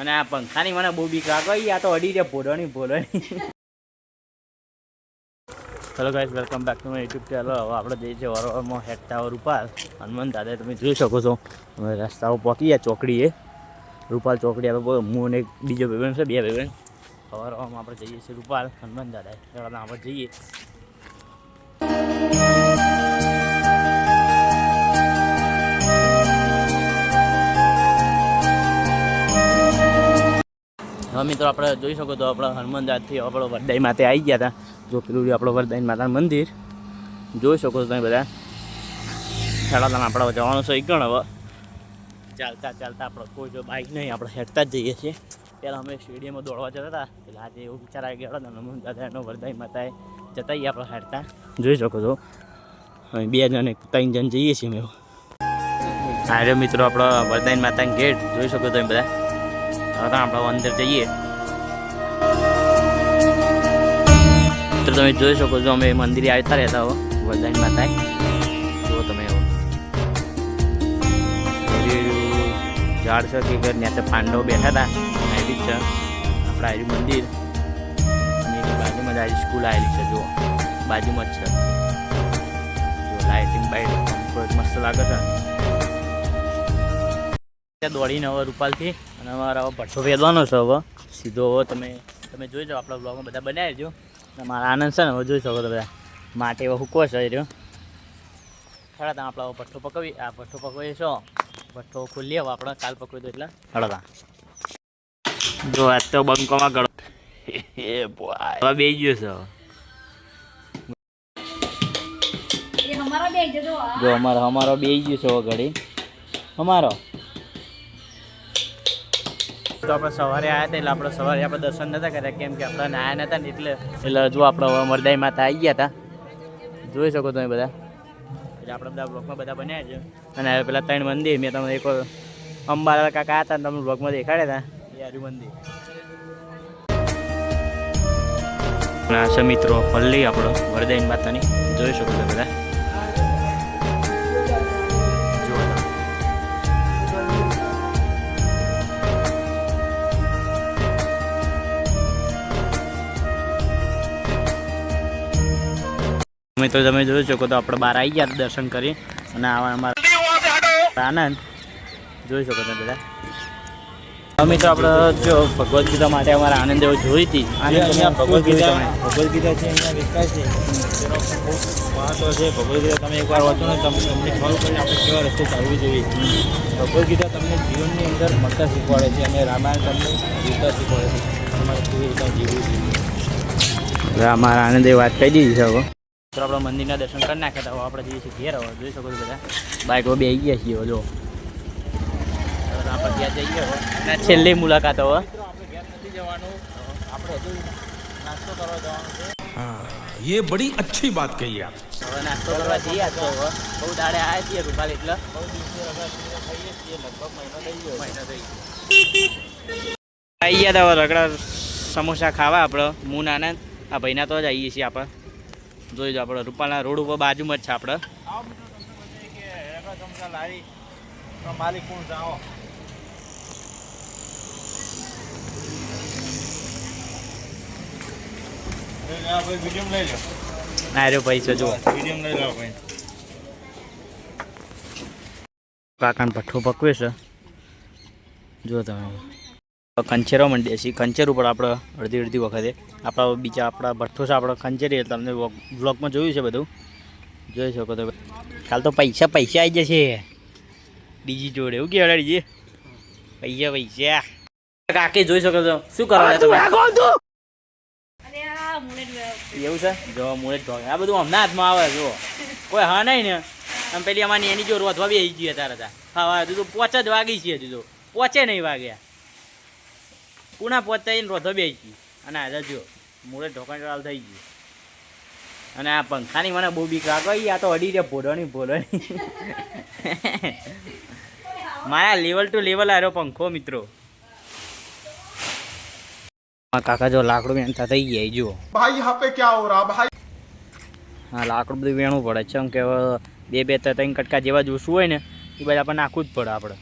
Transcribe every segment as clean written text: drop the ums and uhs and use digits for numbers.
અને આ પંખાની મને બહુ બીક લાગે. આ તો અડી રે ભોળણી. Hello guys, welcome back to my YouTube channel. હવે આપણે જઈએ છીએ વરોમાં હેડ ટાવર રૂપાલ હનુમાન દાદા. તમે જોઈ શકો છો અમે રસ્તાઓ પહોંચી ગયા ચોકડીએ. રૂપાલ ચોકડી આપણે હું અને બીજો ભાઈબંધ છે, બે ભાઈબંધ. વરોમાં આપણે જઈએ છીએ રૂપાલ હનુમાન દાદા. આપણે જઈએ. હવે મિત્રો આપણે જોઈ શકો તો આપણે હનુમાન દાદાથી આપણો વરદાઈ માતે આવી ગયા હતા. જો પેલું આપણો વરદાઈ માતાનું મંદિર જોઈ શકો છો તમે બધા. ખેડાતાને આપણે જવાનું છે ગણ. હવે ચાલતા આપણે કોઈ જો બાઇક નહીં, આપણે હેડતા જ જઈએ છીએ. પહેલાં અમે સ્ટેડિયમમાં દોડવા જતા હતા, એટલે આજે એવું વિચાર આવી ગયો હતો હનુમાન દાદાનો વરદાઈ માતાએ જતાઈએ આપણે હેડતા. જોઈ શકો છો અમે 2 જણ 3 જણ જઈએ છીએ અમે. હા રે મિત્રો, આપણો વરદાઈ માતાની ગેટ જોઈ શકો તમે બધા. હવે આપણે અંદર જઈએ. તો તમે જોઈ શકો છો અમે મંદિરે આવતા રહેતા હો વરદાઈ માતા. જુઓ તમે ઝાડ છે કે ત્યાં પાંડવો બેઠા હતા આવી જ છે આપણે આવી મંદિર. અને બાજુમાં જ આવી સ્કૂલ આવેલી છે. જુઓ બાજુમાં જ છે. જો લાઇટિંગ બાઇટ મસ્ત લાગે છે. દોડીને હવે રૂપાલથી અને અમારા હવે ભઠ્ઠો ફેરવાનો છે. હવે સીધો હવે તમે જોઈ જાઓ આપણા બ્લોગમાં બધા બનાવી દો. મારા આનંદ છે ને હવે જોઈ શકો તો બધા માટે એવો હુકો છે રહ્યો. ખરા ત્યાં આપણે ભઠ્ઠો પકવી આ ભઠ્ઠો પકવીએ છો. ભઠ્ઠો ખોલીએ હવે આપણે કાલ પકવી દો એટલે હળતા. જો આજ તો બંકોમાં ગળો હવે બે ગયો છે. જો અમારો બે ગયો છે હવે ઘડી અમારો. તો આપણે સવારે આવ્યા હતા એટલે આપણે સવારે આપણે દર્શન નહોતા કર્યા, કેમ કે આપણે નાયા નહોતા ને એટલે જો આપણે વરદાઈ માતા આવી ગયા હતા. જોઈ શકો તમે બધા. એટલે આપણે બધા બ્લોગમાં બધા બન્યા છે. અને પેલા 3 મંદિર મેં તમને એક અંબાલાલ કાકા હતા ને તમે બ્લોગમાં દેખાડ્યા હતા. યારું મંદિર છે મિત્રો પલ્લી આપણો વરદાઈ માતાની. જોઈ શકો છો બધા. મિત્રો તમે જોઈ શકો તો આપણે બહાર આવી ગયા દર્શન કરી. અને આવા અમારા આનંદ જોઈ શકો તમે બધા. મિત્રો આપણે જો ભગવદ્ ગીતા માટે અમારા આનંદ એવો જોઈ હતી. ભગવદ્ ગીતા છે અહીંયા વિકાસ છે. તેનો બહુ મહત્વ છે. ભગવદ્ ગીતા તમે એકવાર વાંચો ને તમને ખબર પડે આપણે કેવા રસ્તે ચાલવું જોઈએ. ભગવદ્ ગીતા તમને જીવનની અંદર મળતા શીખવાડે છે અને રામાયણ તમને જીવતા શીખવાડે છે. તમારે કેવી રીતના જીવવું જોઈએ. અમારા આનંદે વાત કહી દીધી છે. હવે તો આપણે મંદિરના દર્શન કરી નાખ્યા હતા. હવે આપણે જઈએ છીએ ઘેર. હવે જોઈ શકો છો બધા બાઇકો બે આવી ગયા છીએ. જો આપણે ત્યાં જઈએ અને છેલ્લી મુલાકાત. હવે આપણે ઘેર નથી જવાનું, આપણે હજુ નાસ્તો કરવા જવાનું છે. હા, ये बड़ी अच्छी बात कही आप. હવે નાસ્તો કરવા જઈએ. તો હવે બહુ દાડે આવ્યા છીએ રૂપાલ એટલે બહુ દિવસે ખાઈએ છીએ. લગભગ મહિનો થઈ ગયો. આવી ગયા હતા રગડા સમોસા ખાવા આપણે. હું આનંદ આ ભાઈના તો જ આવીએ છીએ આપણે. જોઈ જો આપણે રૂપાલના રોડ ઉપર બાજુમાં જ છે આપણે. मालिक कौन सा हो? वीडियो ले लो. अरे पैसा जो वीडियो ले लो भाई. કાકાને ભઠ્ઠો પકવે છે. જો તમે કંચેરો મંડીએ છીએ. કંચેર ઉપર આપણે અડધી વખતે આપણા બીજા આપણા ભઠ્ઠો છે આપણે ખંચેરી. તમને વ્લોગમાં જોયું છે બધું. જોઈ શકો તો કાલ તો પૈસા આવી જશે બીજી જોડે. એવું કે અડાડીજી પૈસા કાકી જોઈ શકો છો. શું કરવા તમે એવું છે? જો મુળે આ બધું હમણાં હાથમાં આવે. જો કોઈ હા નહીં ને આમ પેલી અમારી એની જો રોધવા બી આવી ગઈ તારે હતા. હા હજુ તો 5 જ વાગી છે. હજુ તો 5 નહીં વાગ્યા. પૂના પહોંચતા એને રોધો બે ગઈ. અને આજે જો મૂળે ઢોકાણ ચાલ થઈ ગયું. અને આ પંખાની મને બહુ બીક લાગે. આ તો અડી રે ભોળણી. મારા લેવલ ટુ લેવલ આવ્યો પંખો મિત્રો. કાકા જો લાકડું વેણતા થઈ ગયા. જુઓ भाई यहाँ पे क्या हो रहा भाई? હા લાકડું બધું વેણવું પડે છે. કે 2 3 કટકા જેવા જોશું હોય ને એ બધા આપણે નાખવું જ પડે આપણે.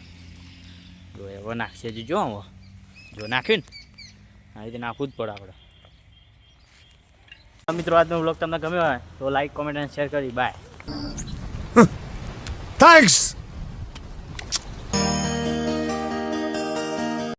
જો હવે નાખશે જો હવે જો નાખ્યું ને આ રીતે નાખવું જ પડે આપણે. મિત્રો આજનો વ્લોગ તમને ગમ્યો હોય તો લાઈક કોમેન્ટ અને શેર કરી. બાય. Thanks!